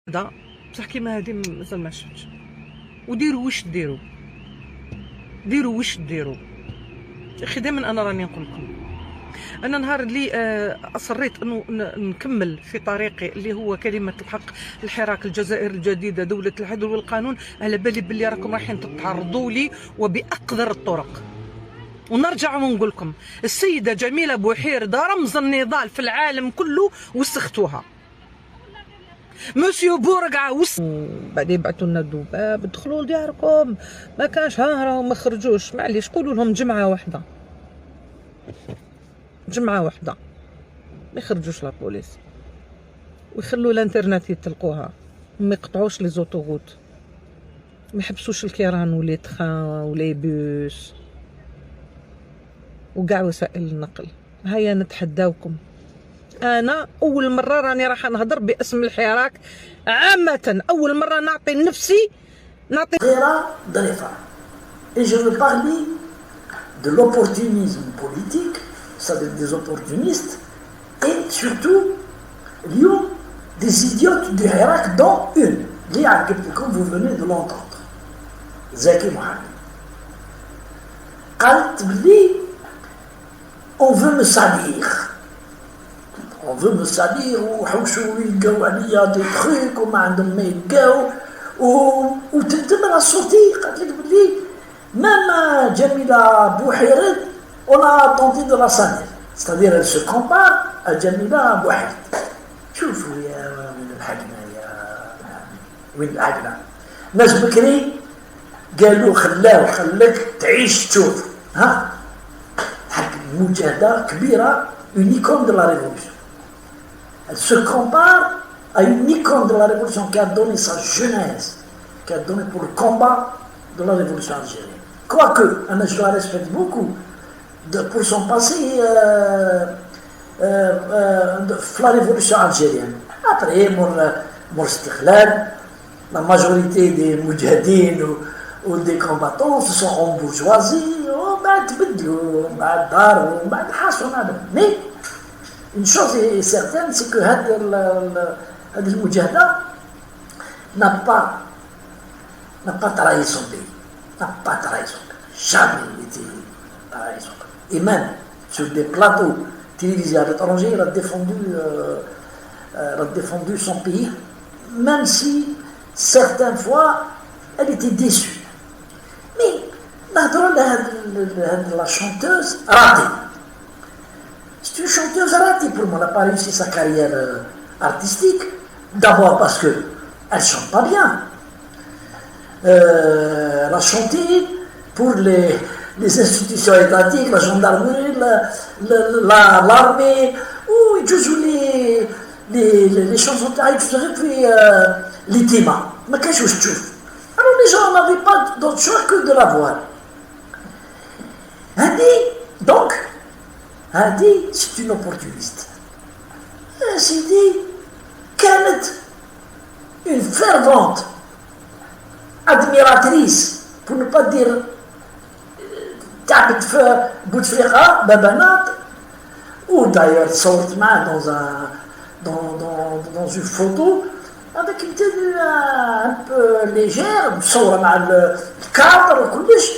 هذا بصح كيما هادي مازال ما شفتش. وديروا واش ديروا، ديروا واش ديروا اخي. دائما انا راني نقول لكم، انا نهار اللي اصريت انه نكمل في طريقي اللي هو كلمه الحق، الحراك، الجزائر الجديده، دوله العدل والقانون، على بالي باللي راكم رايحين تتعرضوا لي وباقذر الطرق. ونرجع ونقول لكم السيده جميله بوحيرده رمز النضال في العالم كله، وسختوها. مسيو بورقعه بعدين يبعثوا لنا الذباب، ادخلوا لدياركم، ما كانش راهم ما خرجوش. معليش قولوا لهم جمعه واحده، جمعه واحده ما يخرجوش لابوليس، ويخلوا الانترنت يطلقوها، ما يقطعوش لي زوطوغوت، ما يحبسوش الكيران ولي تخان ولي بوس وكاع وسائل النقل. هيا نتحداوكم. انا اول مره راني راح نهضر باسم الحراك عامه، اول مره نعطي نفسي نعطي ظريفه. Et je veux parler de l'opportunisme politique, c'est-à-dire des opportunistes, et surtout l'union des idiotes du Hirak, dont une, comme vous venez de l'entendre, Zaki Mohamed. قالت بلي on veut me salir. On veut me salir وحوشوا يلقاو عليا دي تخيك وما عندهم ما يلقاو وتبدا صوتي. قالت لك بلي même Jamila Bouhired, on a tenté de la salir. C'est-à-dire elle se compare à Jamila Bouhired. شوفوا يا وين الحقنا، يا وين الحقنا. ناس بكري قالوا خلاك تعيش تشوف. ها حق مجاهدة كبيرة، une icône de la révolution. Elle se compare à une icône de la révolution qui a donné sa jeunesse, qui a donné pour le combat de la révolution algérienne. Quoique, je la respecte beaucoup pour son passé de la révolution algérienne. Après, mon istiqlal, la majorité des moudjahidines ou des combattants se sont en bourgeoisie, mais une chose est certaine, c'est que Hadil Moudjahda n'a pas trahi son pays. N'a pas trahi son pays. Jamais été trahi son pays. Et même sur des plateaux télévisés à l'étranger, il a défendu son pays, même si certaines fois elle était déçue. Mais la chanteuse ratée. C'est une chanteuse ratée pour moi. Elle n'a pas réussi sa carrière artistique. D'abord parce qu'elle ne chante pas bien. Elle a chanté pour les institutions étatiques, la gendarmerie, l'armée, où ils jouent les chansons taïfs, puis les thémas. Mais qu'est-ce que je trouve? Alors les gens n'avaient pas d'autre choix que de la voir. Donc, Hadi, c'est une opportuniste. C'est dit, كانت une fervente admiratrice, pour ne pas dire تعبت في بوتفليقة ببنات. Ou d'ailleurs sortent dans une photo avec une tenue un peu légère, مصورة مع الكادر وكلش،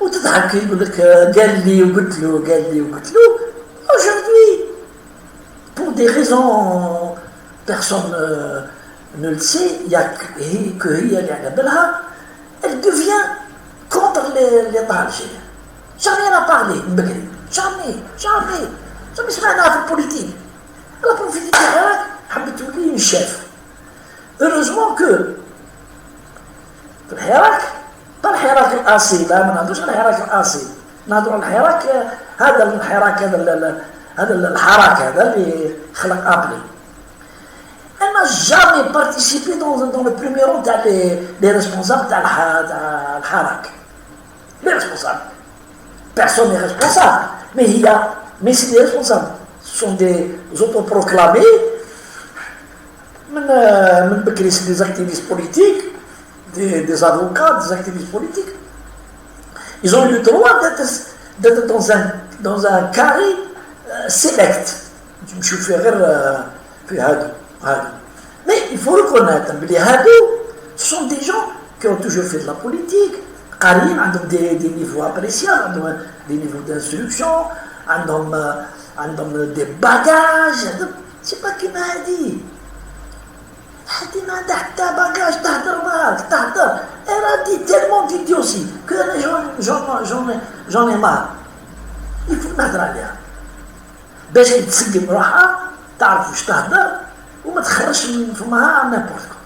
وتضحك يقول لك قال لي وقلت له. Aujourd'hui, pour des raisons personne ne le sait, il y a que elle devient contre les Algériens. Jamais elle a parlé, jamais سمعناها في البوليتيك. Elle a profité du Hirak, حبت تولي une chef. Heureusement que الحراك pas الحراك الأصيل، لا ما نهضرش على الحراك الأصيل، نهضروا على الحراك هذا الحراك هذا الحراك هذا اللي خلق أبلي. Elle n'a jamais participé dans le premier rang des responsables de l'Harak. Les responsables. Personne n'est responsable. Mais c'est des responsables. Ce sont des autoproclamés. C'est des activistes politiques, des avocats, des activistes politiques. Ils ont eu le droit d'être dans un carré select. Je me suis fait Mais il faut reconnaître que ce sont des gens qui ont toujours fait de la politique, qui ont des niveaux appréciables, des niveaux d'instruction, ont des bagages. C'est pas qui m'a dit. Hadi ma t'as bagage, t'as. Elle a dit tellement d'idioties que j'en ai marre. Il faut نهضر عليها باش تسقم روحها تعرف واش تهضر وما تخرجش من فمها نابورت كوم.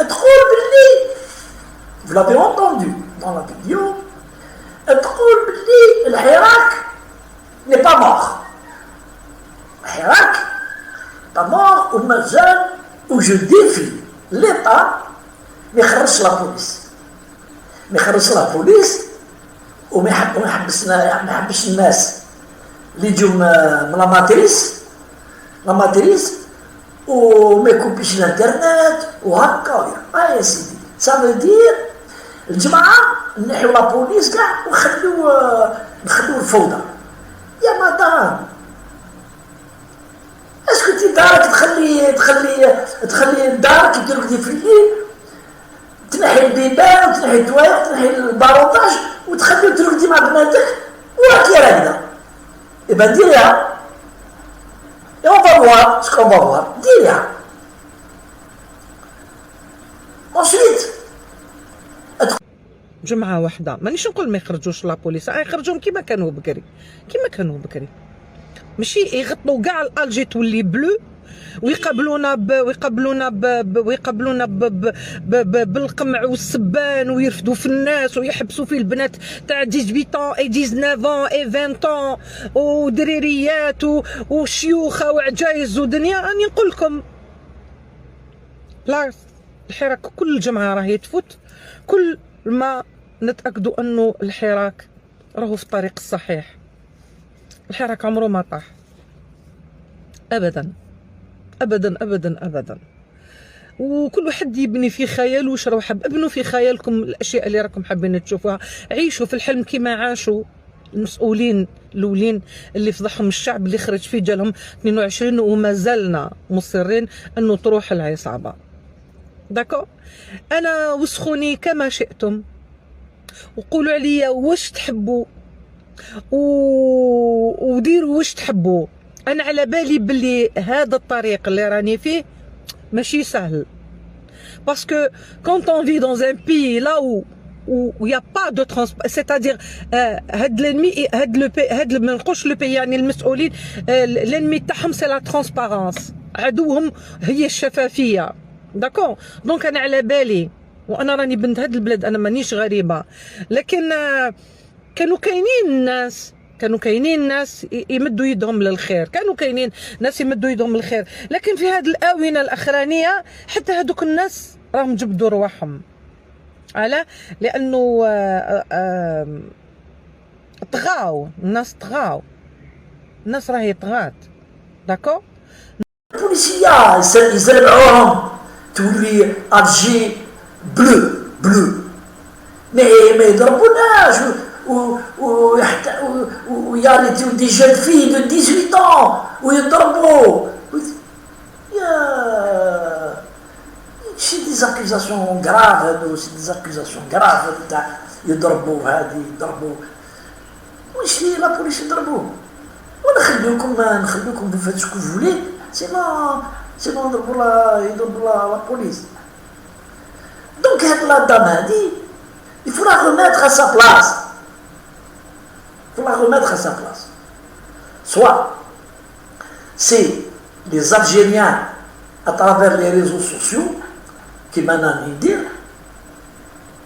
تقول باللي vous l'avez entendu dans la vidéo, تقول باللي الحراك n'est pas mort. الحراك pas mort ومازال où je défie l'État ما يخرجش لا بوليس وما يحبش الناس اللي يجوا من لا ماتريس وما يكوبيش الانترنت وهكا. يا سيدي سا دير الجماعه نحيو لا بوليس كاع نخليو الفوضى. يا مدام اسكو تي دارك تخلي دارك يديرلك دي في الليل تنحي البيبان وتنحي الدوايق وتنحي الباروطاج وتخليو تروح ديما بناتك وراكي راكده. يبقى ديريها. Et on va voir ce qu'on va voir. ديريها. Ensuite جمعة واحدة مانيش نقول ما يخرجوش لابوليس، يخرجوهم كيما كانوا بكري، ماشي يغطوا كاع الالجي تولي بلو ويقابلونا بالقمع والسبان ويرفدوا في الناس ويحبسوا في البنات تاع 18 اي 19 اي 20 ودريريات وشيوخه وعجايز ودنيا. راني نقول لكم لا، الحراك كل الجمعه راهي تفوت كل ما نتاكدوا انه الحراك راهو في الطريق الصحيح. الحراك عمره ما طاح ابدا ابدا ابدا ابدا. وكل واحد يبني في خياله واش راهو حاب. ابنوا في خيالكم الاشياء اللي راكم حابين تشوفوها، عيشوا في الحلم كما عاشوا المسؤولين الاولين اللي فضحهم الشعب اللي خرج فيه جالهم 22 وما زلنا مصرين انه تروح العصابه. داكو انا وسخوني كما شئتم وقولوا عليا واش تحبوا وديروا واش تحبوا. انا على بالي باللي هذا الطريق اللي راني فيه ماشي سهل باسكو quand on vit dans un pays là où il y a pas de transport c'est-à-dire هاد l'ennemi هاد ما نقولش لو بي يعني المسؤولين l'ennemi تاعهم سي لا ترانسبارونس، عدوهم هي الشفافيه. داكور دونك انا على بالي وانا راني بنت هاد البلاد، انا مانيش غريبه، لكن كانوا كاينين ناس يمدوا يدهم للخير، كانوا كاينين ناس يمدوا يدهم للخير، لكن في هذه الآونة الأخرانية حتى هذوك الناس راهم جبدوا رواحهم. على لأنه طغاو الناس راهي طغات. داكو البوليسية يزرعوهم تولي أرجي بلو ما يضربوناش وياريتيو دي جون في دو 18 ans ويضربوا. سي دي زاكوزاسيون غراف هادو، سي دي زاكوزاسيون غراف تاع يضربوا هادي يضربوا. واش لي لا بوليس يضربوا ونخليوكم vous faites ce que vous voulez. c'est bon يضربوا la police. Donc la dame a dit il faut la remettre à sa place. Soit c'est les Algériens à travers les réseaux sociaux qui maintenant dire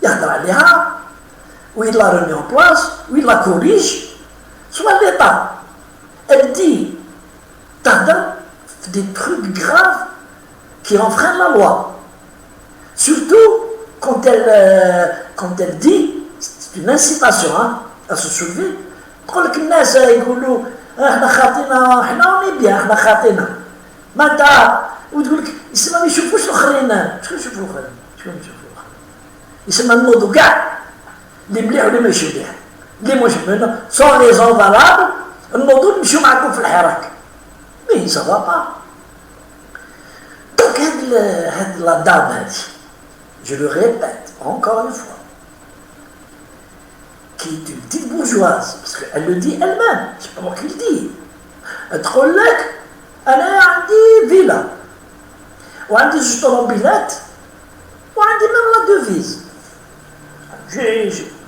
يهضر عليها ou il la remet en place ou il la corrige. Soit l'État elle dit تهضر des trucs graves qui enfreignent la loi, surtout quand elle dit c'est une incitation à se soulever. تقول لك الناس يقولوا احنا خاطينا احنا وني بيان احنا خاطينا ما انت وتقول لك يسمى ما يشوفوش الاخرين. شكون يشوفوا الاخرين؟ يسمى نوضوا كاع اللي مليح واللي ماشي مليح اللي مش منه سون لي زون فالابل نوضوا نمشيو معكم في الحراك. مي سافا با Donc, la dame a dit, je le répète encore une fois, qui est une petite bourgeoise, parce qu'elle le dit elle-même, c'est pas moi qui le dis. Elle تقول لك أنا عندي فيلا وعندي زوج طوموبيلات وعندي même la devise.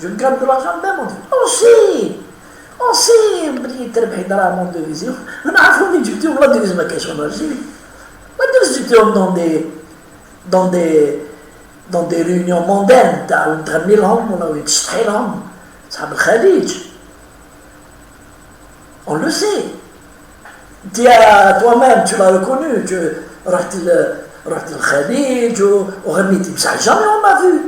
Je garde de l'argent même, on dit on sait بلي تربحي دراهم devise. نعرفوا منين جبتيهم لا devise ما كاينش en Algérie. La devise جبتيهم dans des réunions mondaines تاع تغني لهم ولا تشطحي لهم صحاب الخليج. On le sait. Toi-même, tu l'as reconnu, tu رحت الخليج وغنيتي بصح jamais on m'a vu.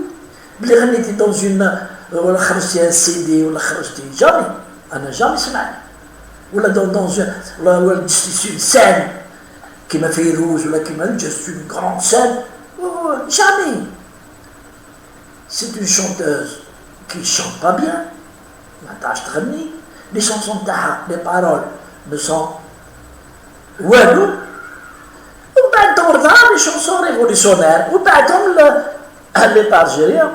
بلي غنيتي dans une ولا خرجتي un CD ولا خرجتي jamais. أنا jamais سمعت. ولا dans ولا جستي une scène كيما فيروز ولا كيما جست une grande scène. Jamais. C'est une chanteuse qui chante pas bien. ما تعرفش تغني. Les chansons تاعها, les paroles ne sont والو. ومن بعد دورتها les chansons révolutionnaires وبعدهم l'État algérien.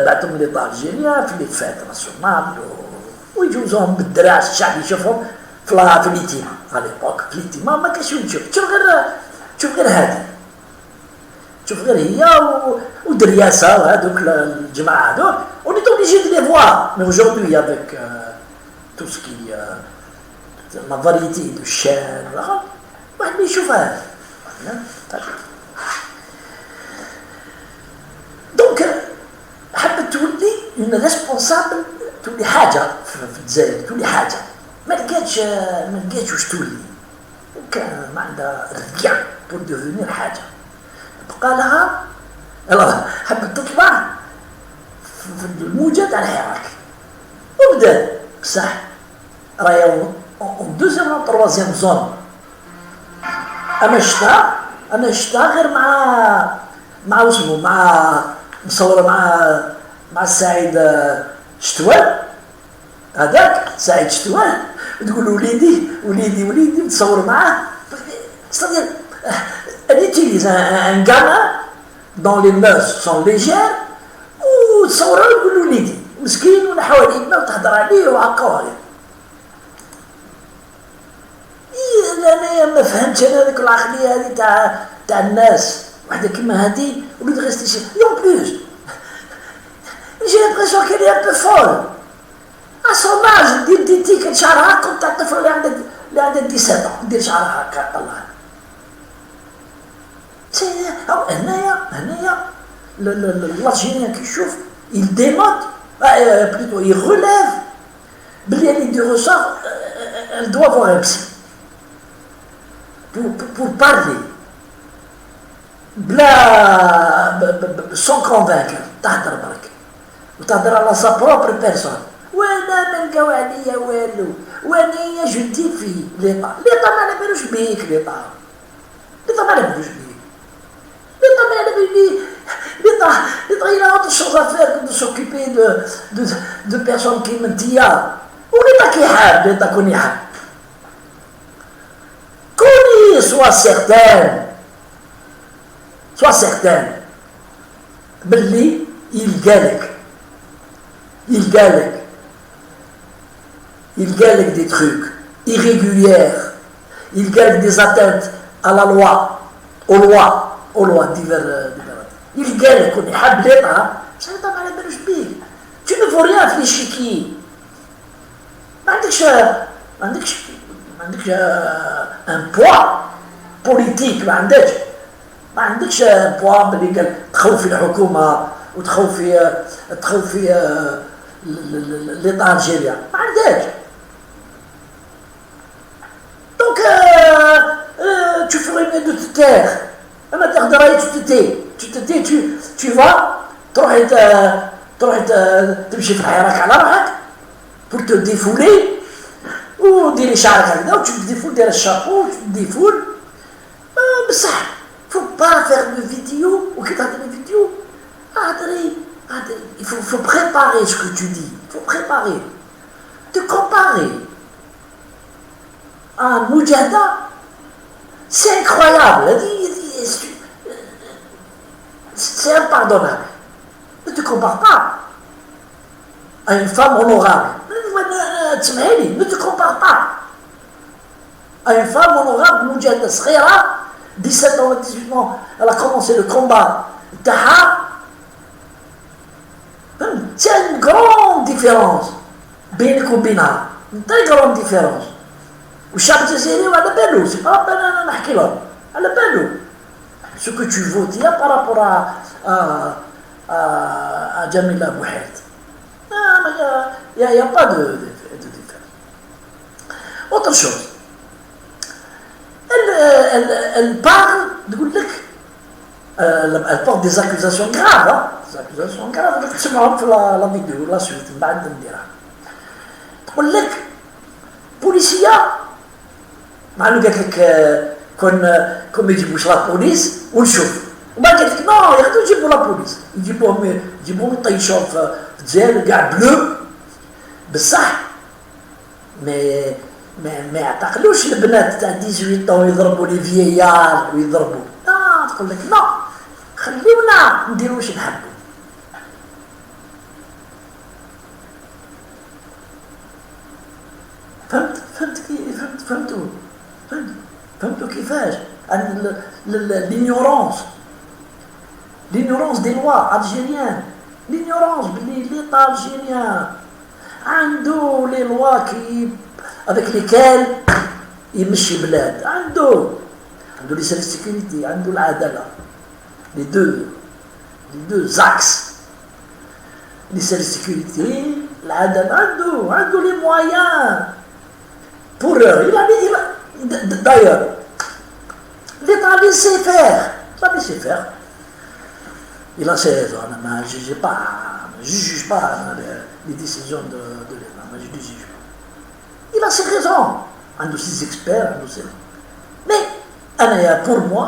بعدهم l'État algérien في les fêtes nationales ويجوزوهم بالدراع الشعب يشوفهم في الإتيما à l'époque. في الإتيما ما كانش تشوف غير هادي. تشوف غير هي ودرياسة وهذوك الجماعة هذوك. On est obligé de les voir. Mais aujourd'hui, avec tout ce qui la variété de chaînes, واحد ما يشوفهاش. دونك حبت تولي une responsable تولي حاجة في الجزائر تولي حاجة. ما لقاتش واش تولي. وكان ما عندها rien pour devenir حاجة. بقى لها حبت تطلع في الموجة تاع الحراك وبدات بصح راهي اون دوزيام و تروازيام زون. انا شتا غير مع واسمو مع مصوره مع سعيد شتوال هذاك سعيد شتوال تقول وليدي تصور معاه. C'est-à-dire elle utilise un gamin dont les mœurs sont légères وتصوروا يقولوا وليدي مسكين ولا حوالينا وتهضر عليه وعقوا عليه. انا ما فهمتش انا هذيك العقليه هذه تاع الناس. وحده كيما هذه وليد غير شي يوم بلوس جي لابريسيون كيلي ان بو فول ا سون اج ديتي كان شعرها كنت تاع الطفل اللي عنده 17 دير شعرها هكا طلع. هنايا l'Algérien qui chauffe, il dénote, plutôt il relève. Bli elle de ressort, elle doit avoir un psy pour parler. Sans convaincre, تهدر برك وتهدر على sa propre personne. وانا ما نلقاو عليا والو وانايا جو دي في ليطا ما على بالوش بيك ليطا ما على بالوش بيك ليطا ما على بالي. L'État, il a autre chose à faire que de s'occuper de personnes qui mentent. Ou l'État qui a, l'État qu'on y a. Qu'on y soit certaine. Belli, il galère des trucs irréguliers. Il galère des atteintes à la loi, aux lois diverses. Il gagne qu'on est hablé par ça n'est pas mal à belle. Tu ne vois rien في l'échiquier. ما عندكش un poids politique. ما عندكش un poids اللي قال تخوفي الحكومة وتخوفي l'État algérien. ما عندكش. Donc tu ferais mieux de te taire. أنا تقدر tu te tais, tu vas تروح تمشي في حياتك على روحك pour te défouler وديري شعرك هكذا و tu te défoules دير الشابو tu te défoules بصح faut pas faire de vidéo وكي تهدر الفيديو il faut préparer ce que tu dis, il faut préparer te comparer à Moujahda. C'est incroyable. incroyable. C'est impardonnable. Ne te compare pas à une femme honorable. Ne te compare pas à une femme honorable, Moudjahida Skhira, 17 ans, 18 ans, elle a commencé le combat. C'est une grande différence. بينك وبينها une très grande différence. والشعب الجزائري وعلى بالو سي با انا نحكي لهم على بالو ce que tu votes par rapport à Jamila Bouhed. Il n'y a pas de différence. Autre chose, elle parle de elle porte des accusations graves, hein? Des accusations graves. Je vais la vidéo, la suite, je vais vous dire. تقول لك بوليسيه مع انه قالت لك كون ما يجيبوش لا بوليس ونشوف وما قالت لك نو ياخذوا يجيبوا لا بوليس يجيبوهم يطيشوهم في الجزائر كاع بلو بصح ما يعتقلوش البنات تاع 18 طون يضربوا لي فييار ويضربوا تقول لك نو خليونا نديروا واش نحبوا. فهمتوا كيفاش l'ignorance des lois algériennes, l'ignorance de l'État algérien عنده les lois avec lesquelles يمشي بلاد عنده les services de sécurité عنده العدالة les deux axes les services de sécurité العدالة عنده les moyens pour d'ailleurs l'État laissé faire il a ses raisons je ne juge pas les décisions de l'État mais je ne juge pas il a ses raisons un de ses experts mais pour moi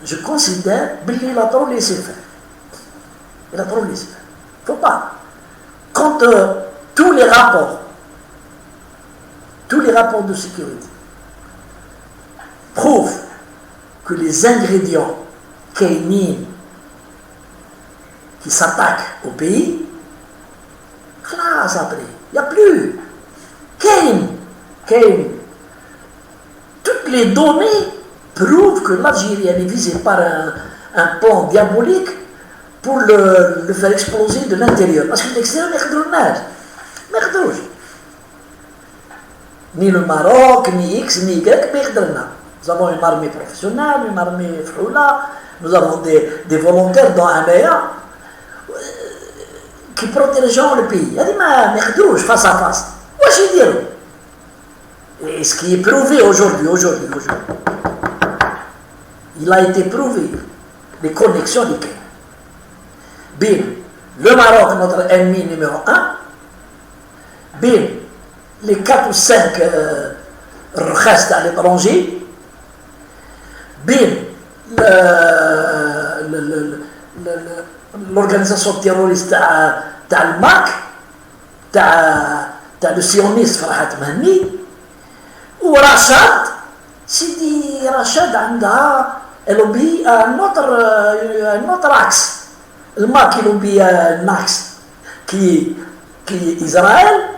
je considère qu'il a trop laissé faire il a trop laissé faire il ne faut pas quand tous les rapports de sécurité prouvent que les ingrédients kénines qui s'attaquent au pays, classe après, il n'y a plus. Toutes les données prouvent que l'Algérie est visée par un plan diabolique pour le faire exploser de l'intérieur. Parce que l'extérieur n'est pas de ni le Maroc, ni X, ni Y, nous avons une armée professionnelle, une armée froula, nous avons des volontaires dans un MEA qui protégeront le pays. Il y a des merdouches face à face. Moi, je dis. Et ce qui est prouvé aujourd'hui, il a été prouvé, les connexions du Kenya. Bien, le Maroc, notre ennemi numéro 1, bien, les 4 ou 5 restent à l'étranger, bien, l'organisation terroriste de le MAC, le sioniste Farhat Mahni, ou Rachad, Sidi Rachad elle obéit à un autre axe. Le MAC il obéit à un axe qui est Israël.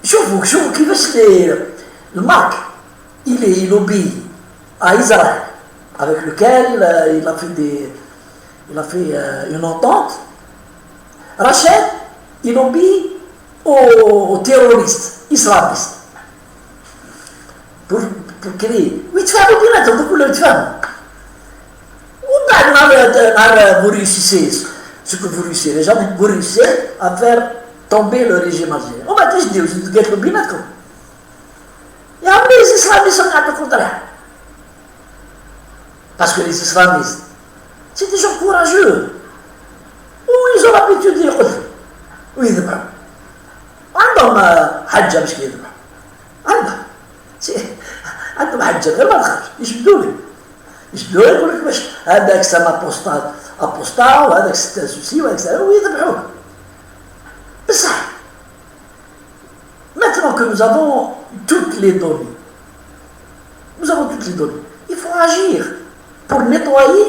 شوفوا كيفاش الماك il obéit à Israël avec lequel il a fait une entente. Rachid il obéit aux terroristes islamistes pour créer ويتفاهموا بيناتهم دوك ولاو يتفاهموا ومن بعد نهار vous réussissez ce que vous réussissez jamais vous réussissez à faire tomber le régime algérien. On va te dire, je vais te le bien mettre. Il y a les islamistes qui sont contre ça. Parce que les islamistes, c'est des gens courageux. Où ils ont l'habitude de dire, oui, ils disent, عندهم حجة مش كده. عندهم حجة غير ما تخرج. يشدوا لي يقول لك باش هذاك سما أبوستا وهذاك سوسي وهذاك سما ويذبحوه. Maintenant que nous avons toutes les données, Nous avons toutes les données. Il faut agir pour nettoyer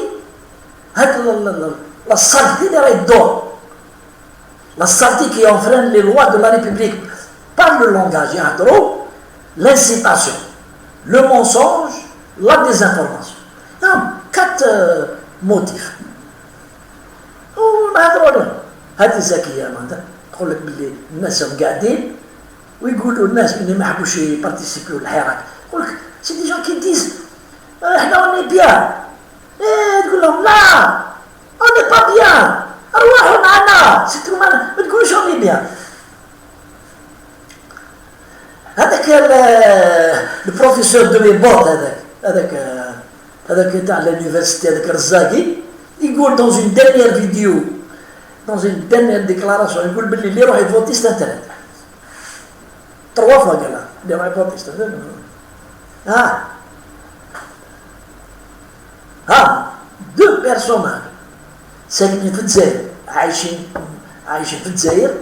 la saleté des règles d'or. La saleté qui enfreint les lois de la République par le langage trop, l'incitation, le mensonge, la désinformation. Il y a 4 motifs. هذه ذكيه معناتها تقول لك باللي الناس قاعدين ويقولوا الناس اللي ما يحبوش يبارتيسيبيو الحراك يقول لك سي دي جون كي ديز احنا اوني بيان تقول لهم لا اوني با بيان ارواحوا معنا سيتو معنا ما تقولوش اوني بيان هذاك البروفيسور دو ميبوت هذاك تاع لونيفرسيتي هذاك الرزاقي يقول dans une dernière vidéo dans une dernière déclaration يقول باللي اللي يروح يفوتي سي انترنت 3 fois قالها اللي يروح يفوتي سي انترنت دو بيرسوناج ساكنين في الجزائر عايشين في الجزائر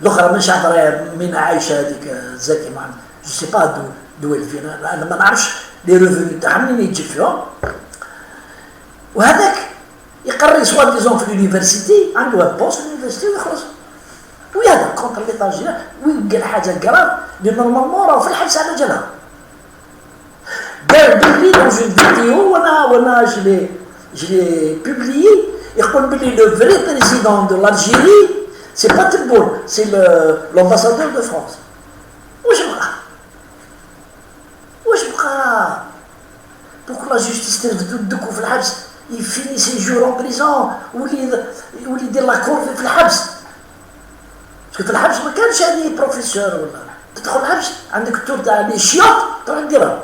الاخرى مش عارف مين عايشه هذيك زكي ما جو سي با دويل فينا انا ما نعرفش لي ريفوني تاعهم منين يجي فيهم وهذاك يقري سوا ديزون في اليونيفرسيتي عنده بوست في اليونيفرسيتي ويخلص ويهضر كونتر ليطاجير ويلقى حاجه كراف اللي نورمالمون راهو في الحبس على جالها دار بلي dans une vidéo وانا je l'ai publié يقول بلي le vrai président de l'Algérie c'est pas Tebboune c'est l'ambassadeur de France واش بقى pourquoi la justice تدكو في الحبس يفيني سي جور en prison ولي يدير لاكور في الحبس باسكو في الحبس ما كانش هذه بروفيسور ولا تدخل الحبس عندك التور تاع لي شياط تروح ديرها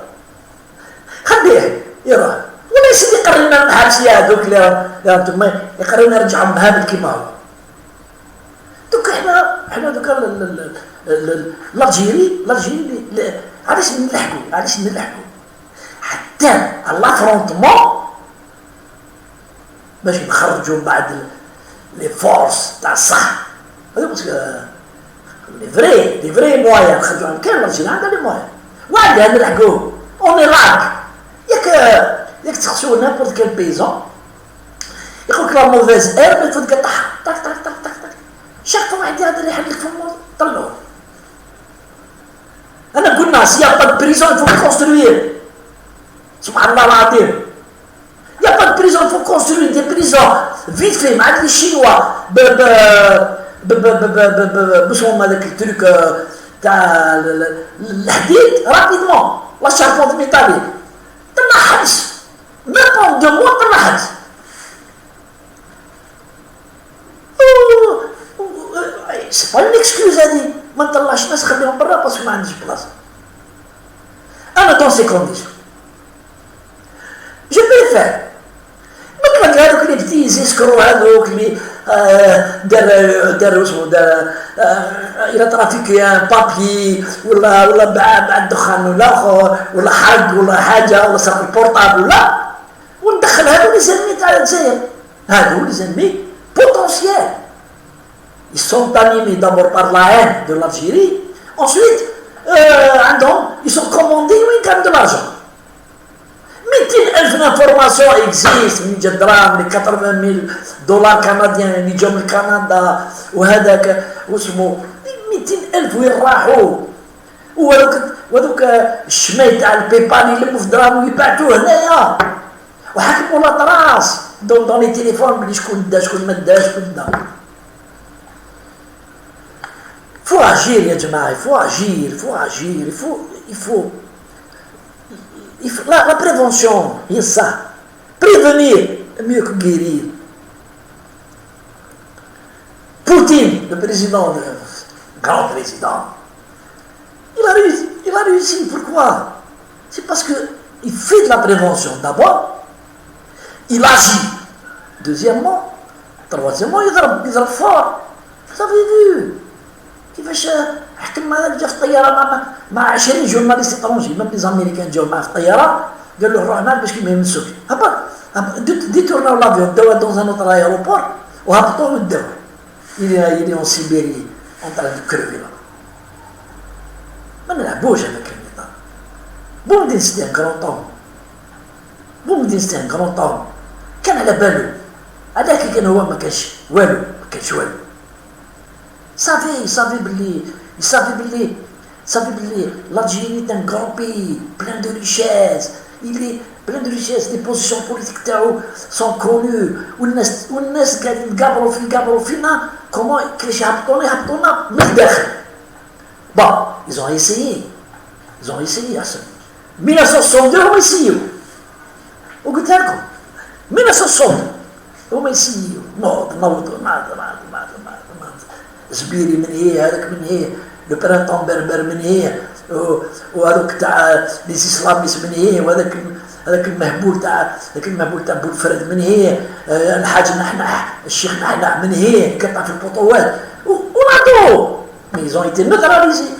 خليه يروح ولا يا سيدي يقرينا الحبس يا هذوك اللي انتم يقرينا نرجعهم بهابل كيما هو دوك احنا دوك الالجيري علاش نلحقوا حتى لافرونتمون باش نخرجوا من بعد لي فورس تاع الصح هذا باسكو لي فري موان نخرجوا عن كامل الجيري عندها لي موان وعندها نلحقوه اوني راك ياك تسقسوا نابورت كال بيزون يقول لك لا موفيز اير مي تفوت قطعها طق طق طق طق طق شاف واحد هذا اللي يحل لك فمو طلعوه انا قلنا سي يا با بريزون فو كونستروير سبحان الله العظيم يا با بريزون فو كونستروير دي بريزون فيت في مع لي شينوا باش هما داك التروك تاع الحديد رابيدمون لا شاربونت ميتاليك طلع حبس ميم دو موا طلع حبس سي با اون اكسكوز هادي ما نطلعش ناس خليهم برا باسكو ما عنديش بلاصه انا دون سي كونديسيون جو بريفير مثلك هذوك اللي بتيز يسكروا هذوك اللي دار اسمه دار الى ترافيكيان بابي ولا باع الدخان ولا اخر ولا حق ولا حاجه ولا سرق البورطابل ولا وندخل هذو لي زنمي تاع الجزائر هذو لي زنمي بوتونسيال ils sont animés d'abord par la haine de l'Algérie ensuite ils sont commandés et ils gagnent de l'argent 200,000 informations existent من جدران ب 80,000 دولار كنديان اللي جاو من كندا وهذاك واسمو 200,000 وين راحوا وهذوك الشماي تاع البيبال يلموا في دراهم ويبعثوه هنايا وحكموا لا طراس دون لي تيليفون بلي شكون دا شكون ما داش شكون دا il faut agir يا جماعه il faut la prévention هي ça prévenir mieux que guérir Poutine le président le grand président il a réussi pourquoi c'est parce que il fait de la prévention d'abord il agit deuxièmement troisièmement il ضرب fort vous avez vu كيفاش حكم هذا جا في الطياره مع 20 جورناليست اترونجي ميم لي زاميريكان جاو معاه في الطياره قال له روح معاك باش ما يمسوك هبط ديتورناو لافيون داوه دون ان اوتر ايروبور وهبطوه وداوه يلي اون سيبيري اون تاع كروفي ما نلعبوش هذاك النظام بومدين سيتي ان كرون طون بومدين سيتي ان كرون طون كان على بالو هذاك كان هو ما كانش والو ما كانش والو صافي باللي l'Algérie est un grand pays plein de richesses il est plein de richesses les positions politiques تاعو sont connues والناس قاعدين يقابلوا فينا comment كيفاش يهبطونا من الداخل bon ils ont essayé أصلا 1962 هما يسيو وقلت لكم 1962 هما يسيو نوضوا زبيري من هي هذاك من هي لو برانتون بربر من هي وهذوك تاع لي اسلاميس من هي وهذاك المهبول تاع بولفرد من هي الحاج نحنح الشيخ نحنح من هي كطع في البطوات ونعطوه مي ils ont été neutralisés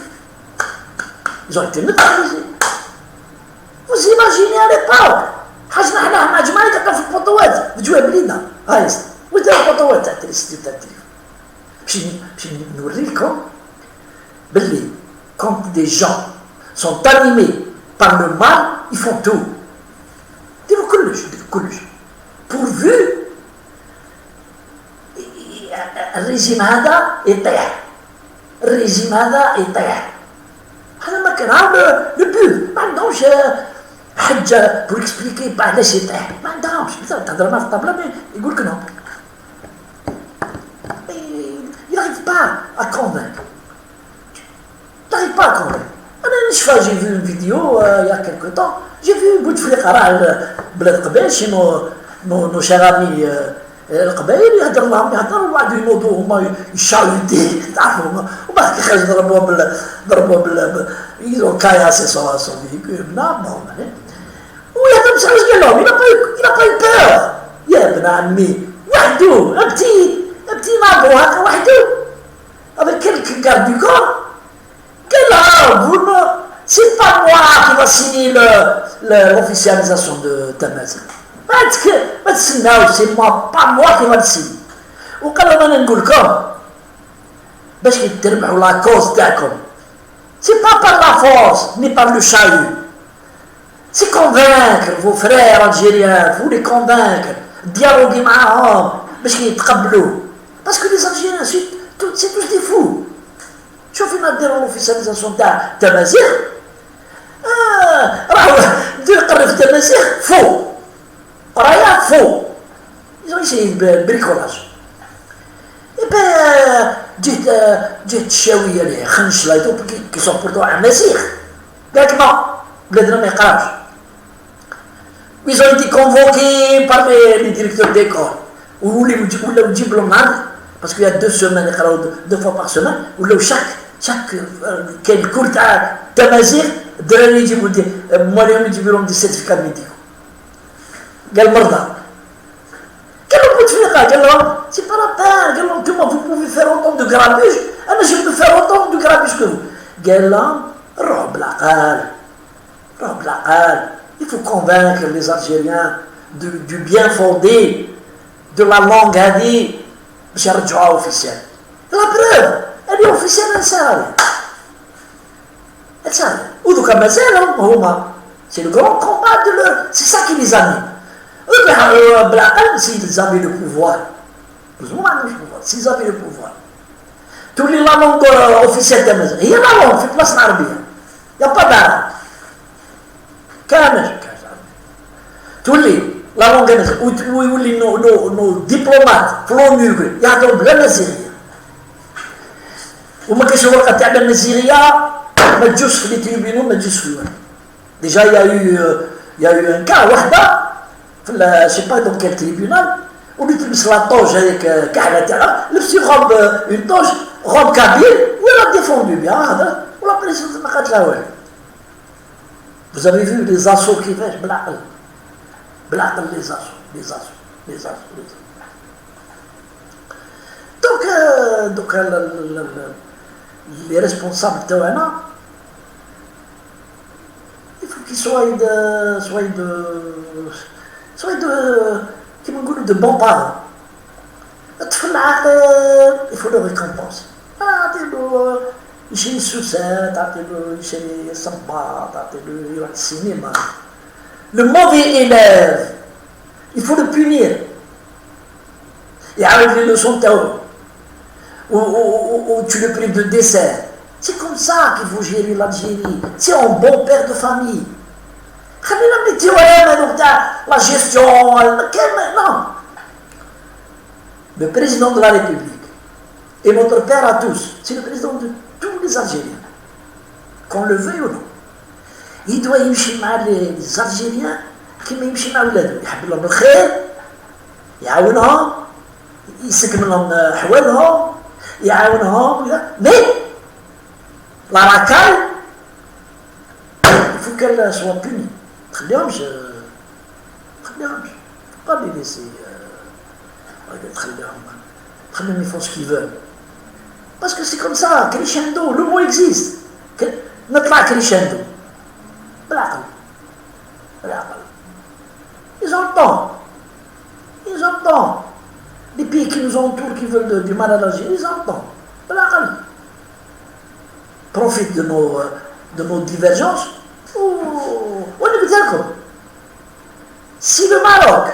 vous imaginez à l'époque حاج نحنح مع جماعه كطع في البطوات بجوا بلينا هاي وين البطوات تاع التلفزيون باش نوريكم باللي quand des gens sont animés par le mal ils font tout ديروا كلش pourvu الريجيم هذا يطيح هذا ما كان عامل لو بوب ما عندهمش حجه بور اكسبليكي علاش يطيح ما عندهمش تهضر معاه في الطابله يقول لك نو il n'arrive pas à convaincre. J'ai vu une vidéo il y a quelque temps, j'ai vu Bouteflika راه بلاد قبائل شي نو شير امي القبائل يهضر لواحد الموضوع هما يشاوتي تعرفوا وبعد كي خرج ضربوه يديروا كاياسي سون فيكول ويهضر بصح واش قال لهم il n'a pas eu peur يا ابن عمي وحدو petit magot هكا وحده avec quelques gardes du corps c'est pas moi qui va signer l'officialisation de Tamazight ما تسناوش c'est pas moi qui va le signer وقال لهم انا نقول لكم باش تربحوا لا كوز تاعكم c'est pas par la force ni par le chahut c'est convaincre vos frères algériens vous les convaincre dialoguer معاهم باش يتقبلوا parce que les Algériens c'est tous des fous شوفي ما ديروا l'officialisation تاع تمازيغ راهو يقرب تمازيغ فو قرايه فو ils ont essayé بالبريكولاج جيت الشاويه ليه خنش لايطو كي سوبورتو امازيغ قال لك نو بلادنا ما يقراوش ils ont été convoqués par les directeurs d'école ولاو يجيب لهم نهار parce qu'il y a 2 semaines يقراو 2 fois par semaine ولاو chaque كاين كل تاع تمازيغ الدراري يجيبوا مواليهم يجيبوا لهم دي سيرتيفيكات ميديكو قال مرضى قالوا بوتفليقه قال لهم سي با لا بان قال لهم نتوما vous pouvez faire autant de grabuge انا je peux faire autant de grabuge que vous قال لهم روحوا بالعقل il faut convaincre les Algériens du bien fondé de la langue هذه باش يرجعوها اوفيسيال لا بروف هذه اوفيسيال نسالي ودوكا مازالهم هما سي لو غران كومبا دو لور سي سا كي لي زاني بالعقل سي زافي لو بوفوار بزوما ما عندهمش بوفوار سي زافي لو بوفوار تولي لا لونغ اوفيسيال تاع مازال هي لا لونغ في البلاصه العربيه يا با دار كامل تولي لا لونغ مازال ويولي نو ديبلومات في لونيو يهضروا بلا مازاليه وما كاينش الورقه تاع المازاليه ما تجوش في لي تريبينو ما تجوش في الوقت ديجا يا يو ان كا وحده في سي با دون كيل تريبيونال ولي تلبس لا طوج هذيك كحله تاعها لبسي غوب اون طوج غوب كابيل ولا ديفوندو بيان هضرت ولا بريسيدونت ما قالت لها والو Vous avez vu les assauts qui font بالعقل les assauts. Donc les responsables تاعنا il faut qu'ils soient de كيما نقولوا de bons parents. الطفل العاقل il faut le récompenser. يشري السوسات تعطيلو يشري الصباط تعطيلو يروح السينما. Le mauvais élève, il faut le punir. يعاود les leçons تاعو ou tu le prives de dessert. C'est comme ça qu'il faut gérer l'Algérie. C'est un bon père de famille. خلينا من التواليم هذوك تاع لا جيستيون non. Le président de la République et notre père à tous, c'est le président de tous les Algériens, qu'on le veuille ou non. Il doit يمشي مع les Algériens كيما يمشي مع ولادهم، يحب لهم الخير، يعاونهم، يسكن لهم حوالهم، يعاونهم، mais la racaille, il faut qu'elle soit punie. تخليهمش pas les laisser تخليهم ils font ce qu'ils veulent. Parce que c'est comme ça, crescendo, le mot existe. نطلع crescendo. بالعقل. Ils ont le temps. Les pays qui nous entourent, qui veulent du mal à l'Algérie, ils ont le temps. بالعقل. Profitent de nos divergences. On est d'accord. Si le Maroc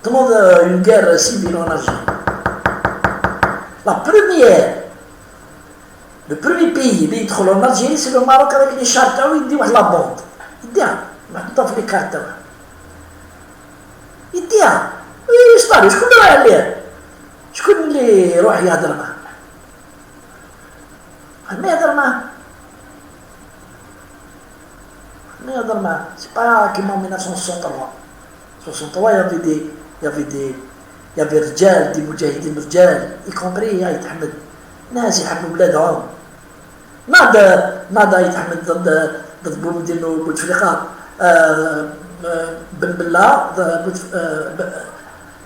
demande une guerre civile en Algérie, le premier pays اللي يدخل en Algérie, c'est le Maroc avec les chartes تاعو يدي واحد لا بوند. يديها محطوطة في لي كارت تاعها. يديها. ويشطاري شكون اللي رايح عليه؟ شكون اللي يروح يهضر معاه؟ ما يهضر معاه. C'est pas comme en 1963. 1963, il y avait رجال دي مجاهدين رجال y compris عايد حمد ناس يحبوا بلادهم ناض عايد حمد ضد بومدين وبوتفليقه بن بلا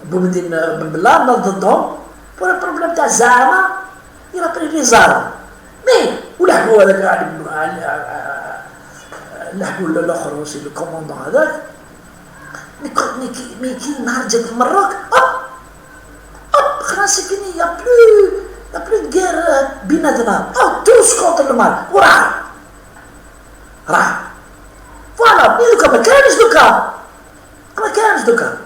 بومدين بن بلا ناض ضدهم pour le problème تاع الزعامه il a pris les armes mais ولحقوا هذاك لحقوا الاخر aussi le commandant هذاك mais كي نهار جات المروك خلاص c'est fini, il n'y a plus de guerre بيناتنا tous contre le mal وراح فوالا مي دوكا ما كانش دوكا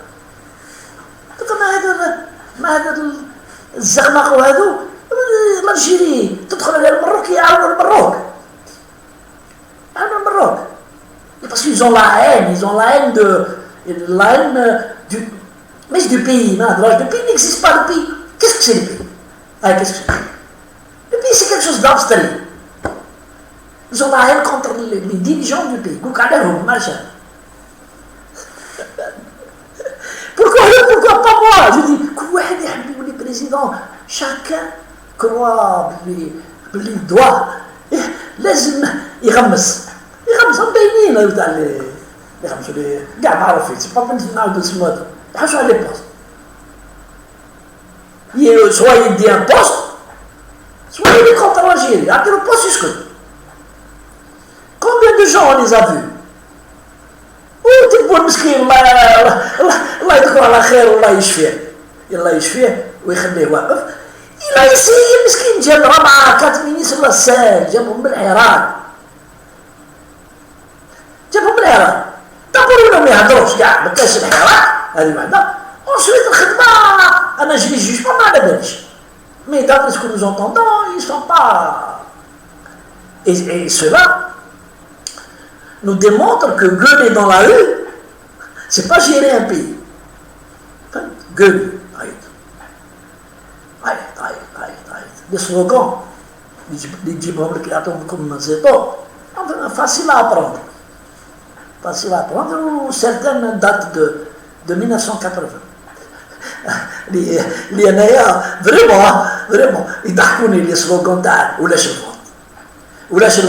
مع هذا الزغنقه وهذو الجيري تدخل على المروك يعاونوا المروك parce qu'ils ont la haine du pays. Le pays n'existe pas, le pays. Qu'est-ce que c'est le pays? Qu'est-ce que c'est? Le pays, c'est quelque chose d'abstrait. Ils ont la haine contre les dirigeants du pays. Pourquoi pas moi? Je dis, les présidents, chacun croit باللي doit. لازم يغمس مبينين تاع اللي يغمسوا لي كاع معروفين سي با بنت نعاودو نسمو هذا يحوسوا على لي بوست سوا يدي ان بوست سوا يدي كونتر الجيري يعطيلو بوست يسكت combien de gens on les a vus وتبوا المسكين الله يذكره على خير والله يشفيه ويخليه واقف إلا يسير مسكين جاب ربعة كانت مينيس غسال جابهم من العراق دابوروا لهم يهضروش كاع ما كاش العراق هذه وحده ونشريت الخدمة أنا جي جوج ما على باليش مي d'après ce que nous entendons ils sont pas et cela nous démontre que gueuler dans la rue c'est pas gérer un pays gueuler les slogans, les djibons qui attendent comme Zeto, facile à apprendre. Certaines datent de 1980. Les Anaya, vraiment, ils donnent les slogans d'art, ou lâche le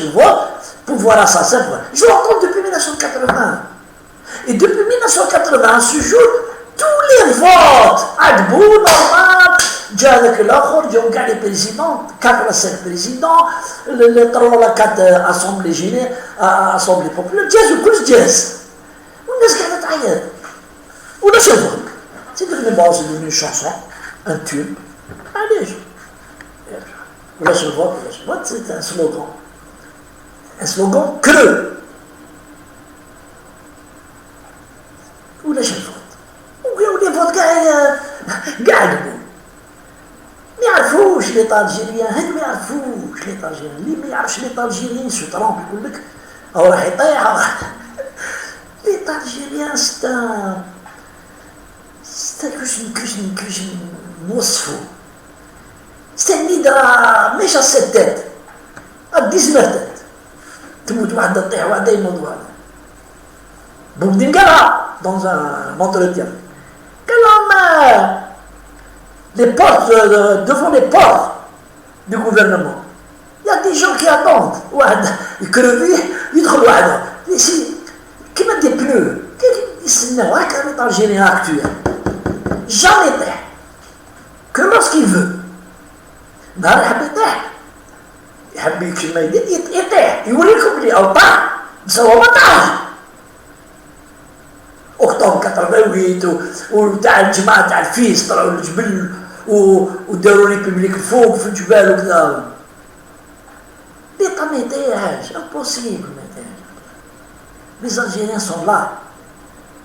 vote, pouvoir assassin. Je l'entends depuis 1980. Et depuis 1980, à ce jour, tous les votes, Adbou, normal, جا هذاك الاخر جاو كاع لي بريزيدون 4 5 بريزيدون لي 3 4 اسامبلي جيني اسامبلي بوبولار جازو كلش جاز والناس قاعده تعيط ولا شوفوا سي devenu bon c'est devenu une chanson un tube معليش lâche le vote, c'est un slogan. Un slogan creux. وليش الفوت ولي فوت كاع البو ما يعرفوش لي طالجيريان هادو ما يعرفوش لي طالجيريان اللي ما يعرفش لي طالجيريان سو ترامب يقول لك او راح يطيح لي طالجيريان ستا كيفاش نوصفو ستا نيدرا ماشي الستات 19 تات تموت واحدة تطيح واحدة ينوض واحدة بومدين قالها dans un entretien. Que l'homme, les portes, devant les portes du gouvernement, il y a des gens qui attendent. Ils crevent, ils trouvent. Ici, qui met des pneus, c'est un Algérien actuel. Jamais que lorsqu'il veut. نهار يحب يطيح يحب يكشف ما يطيح يوريكم اللي اوطان سوا ما تعرف اكتوبر 88 وتاع الجماعه تاع الفيس طلعوا للجبل وداروا ريبوبليك فوق في الجبال وكذا ليطا ما يطيحش امبوسيبل ما يطيحش les Algériens sont là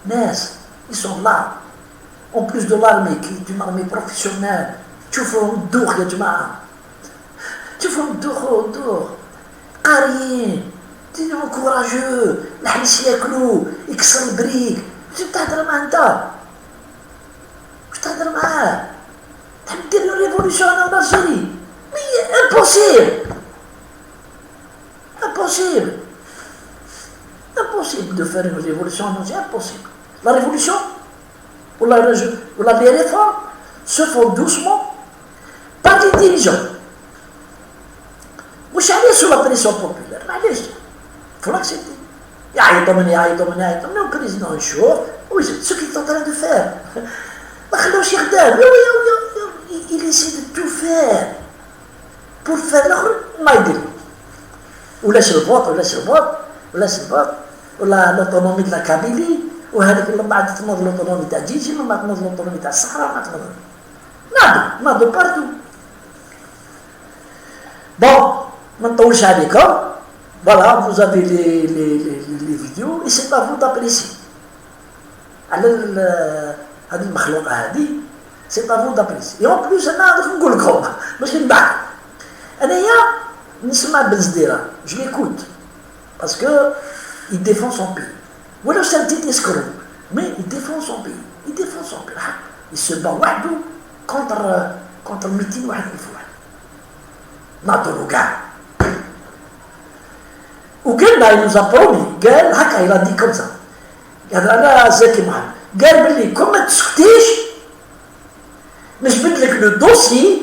ناس ils sont là en plus de l'armée qui est une armée professionnelle تشوفوا الدوخ يا جماعه تشوفوا الدوخ قاريين تيجوا كوراجو الحبس ياكلوا يكسر البريك واش تهضر معاه انت واش تهضر معاه تحب دير له ريفوليسيون en Algérie mais impossible de faire une révolution en Algérie, impossible. La révolution ou les réformes se font doucement par des dirigeants. مش عليه sous la pression populaire معليش faut l'accepter. يعيطوا من البريزيدون يشوف ce qu'il est en train de faire ما خلوش يخدم il essaie de tout faire pour faire الاخر ما يدير ولاش الفوت ولا لوطونومي de la Kabylie وهذيك من بعد تنوض لوطونومي تاع جيجي من بعد تنوض لوطونومي تاع الصحراء ما تنوض ناضو بارتو. Bon, ما نطولش عليكم. Voilà, vous avez les vidéos et c'est à vous d'apprécier. على هذه المخلوقة هذه c'est à vous d'apprécier. Et en plus أنا غادي نقول لكم ماشي نضحك. أنايا نسمع بنزديرة je l'écoute parce que il défend son pays. ولو c'est un petit escroc mais il défend son pays. Il se bat وحده contre 200 واحد ألف واحد. نعطولو كاع. وقلنا il nous a promis قال هكا il a dit comme ça. قال أنا زكي محمد قال بلي كون ما تسكتيش نجبد لك لو دوسي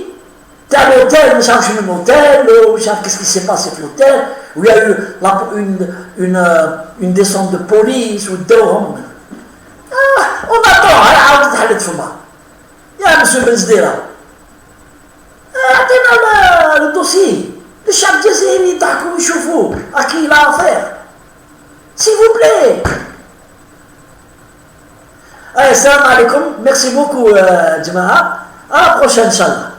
تاع l'hôtel مش عارف شنو l'hôtel ومش عارف qu'est-ce qui s'est passé في l'hôtel où il y a eu une descente de police وداوهم. on attend عاود تحلت في الماء يا مسيو بنزديرة عطينا الدوسي الشعب الجزائري يضحكوا ويشوفوا اكي لا افير سي فو بلي. السلام عليكم ميرسي بوكو جماعه. بروشان ان شاء الله.